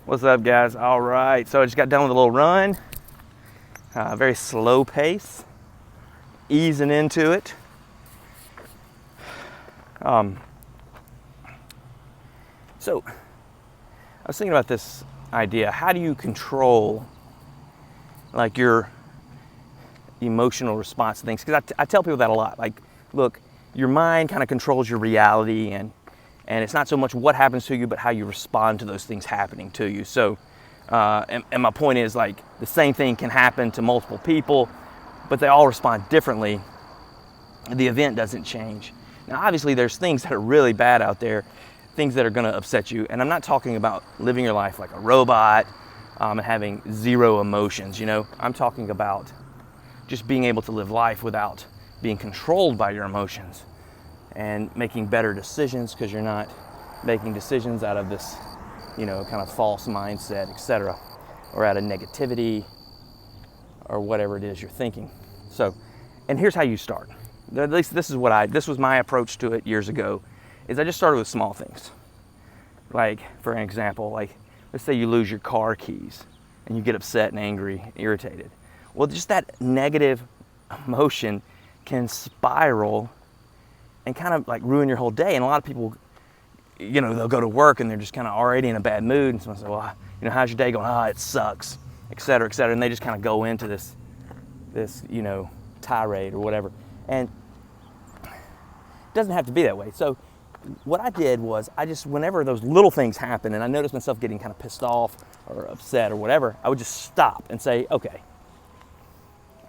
What's up, guys? All right, so I just got done with a little run. Very slow pace, easing into it. So I was thinking about this idea. How do you control like your emotional response to things? Because I tell people that a lot. Like, look, your mind kind of controls your reality, and it's not so much what happens to you, but how you respond to those things happening to you. So, and my point is, like, the same thing can happen to multiple people, but they all respond differently. The event doesn't change. Now, obviously, there's things that are really bad out there, things that are going to upset you. And I'm not talking about living your life like a robot and having zero emotions. I'm talking about just being able to live life without being controlled by your emotions and making better decisions, because you're not making decisions out of this, kind of false mindset, etc., or out of negativity or whatever it is you're thinking. So, and here's how you start. At least this was my approach to it years ago, is I just started with small things. Like, for an example, like, let's say you lose your car keys and you get upset and angry, irritated. Well, just that negative emotion can spiral and kind of like ruin your whole day. And a lot of people, they'll go to work and they're just kind of already in a bad mood. And someone says, well, how's your day going? It sucks, et cetera, et cetera. And they just kind of go into this, tirade or whatever. And it doesn't have to be that way. So what I did was whenever those little things happen and I noticed myself getting kind of pissed off or upset or whatever, I would just stop and say, okay,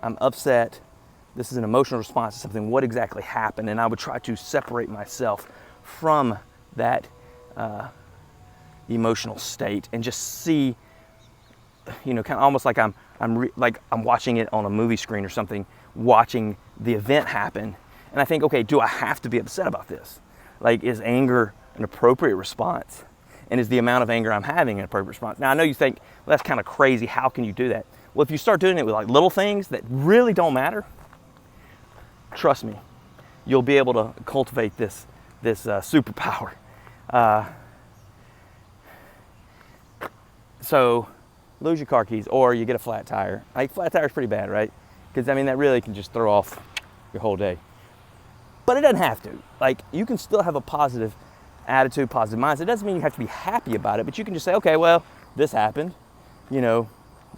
I'm upset. This is an emotional response to something. What exactly happened? And I would try to separate myself from that emotional state and just see, kind of almost like I'm watching it on a movie screen or something, watching the event happen. And I think, okay, do I have to be upset about this? Like, is anger an appropriate response? And is the amount of anger I'm having an appropriate response? Now, I know you think, well, that's kind of crazy. How can you do that? Well, if you start doing it with like little things that really don't matter, trust me, you'll be able to cultivate this superpower. So, lose your car keys, or you get a flat tire. Like, flat tire is pretty bad, right? Because that really can just throw off your whole day. But it doesn't have to. Like, you can still have a positive attitude, positive mindset. It doesn't mean you have to be happy about it, but you can just say, okay, well, this happened. The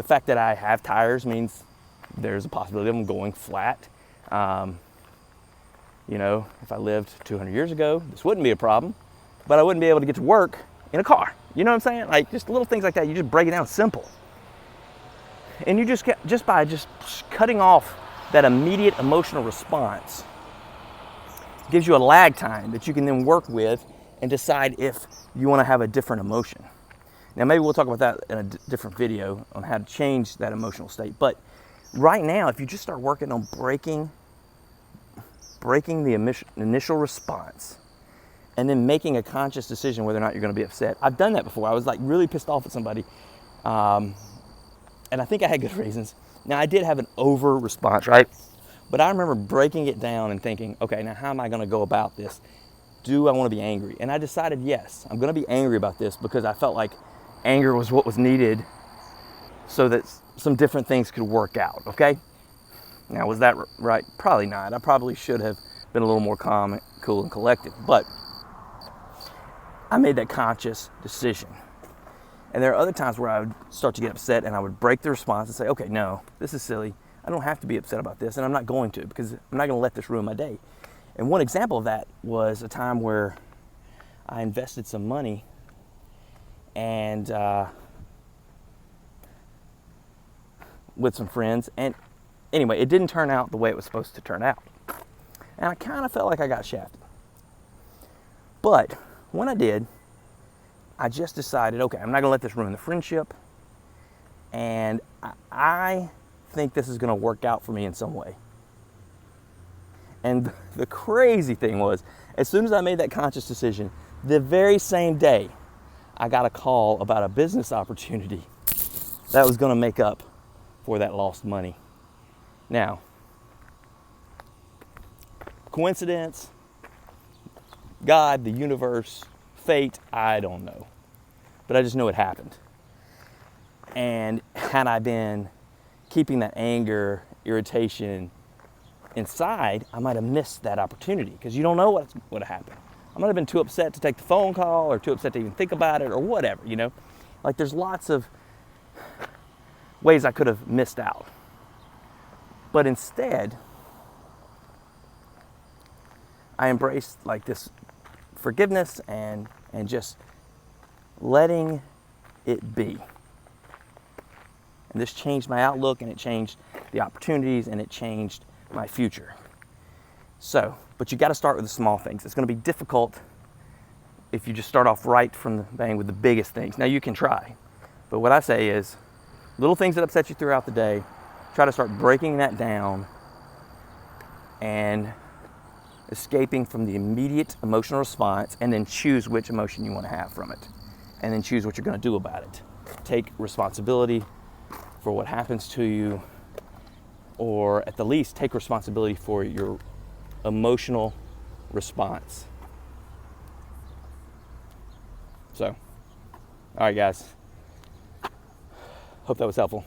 fact that I have tires means there's a possibility of them going flat. If I lived 200 years ago, this wouldn't be a problem, but I wouldn't be able to get to work in a car. You know what I'm saying? Like, just little things like that. You just break it down simple. And you just by cutting off that immediate emotional response, gives you a lag time that you can then work with and decide if you want to have a different emotion. Now, maybe we'll talk about that in a different video on how to change that emotional state. But right now, if you just start working on breaking the initial response and then making a conscious decision whether or not you're going to be upset. I've done that before. I was like really pissed off at somebody. And I think I had good reasons. Now, I did have an over response, right? But I remember breaking it down and thinking, okay, now how am I going to go about this? Do I want to be angry? And I decided, yes, I'm going to be angry about this because I felt like anger was what was needed so that some different things could work out, okay? Now, was that right? Probably not. I probably should have been a little more calm, cool, and collected. But I made that conscious decision. And there are other times where I would start to get upset and I would break the response and say, okay, no, this is silly. I don't have to be upset about this, and I'm not going to, because I'm not going to let this ruin my day. And one example of that was a time where I invested some money and with some friends, and anyway, it didn't turn out the way it was supposed to turn out. And I kind of felt like I got shafted. But when I did, I just decided, okay, I'm not going to let this ruin the friendship, and I think this is going to work out for me in some way. And the crazy thing was, as soon as I made that conscious decision, the very same day, I got a call about a business opportunity that was going to make up for that lost money. Now, coincidence, God, the universe, fate, I don't know. But I just know it happened. And had I been keeping that anger, irritation inside, I might have missed that opportunity, because you don't know what would have happened. I might have been too upset to take the phone call, or too upset to even think about it, or whatever, you know? Like, there's lots of ways I could have missed out. But instead, I embraced like this forgiveness and just letting it be. And this changed my outlook, and it changed the opportunities, and it changed my future. So, but you got to start with the small things. It's going to be difficult if you just start off right from the bang with the biggest things. Now, you can try, but what I say is little things that upset you throughout the day, try to start breaking that down and escaping from the immediate emotional response, and then choose which emotion you want to have from it, and then choose what you're going to do about it. Take responsibility for what happens to you, or at the least take responsibility for your emotional response. So, all right, guys, hope that was helpful.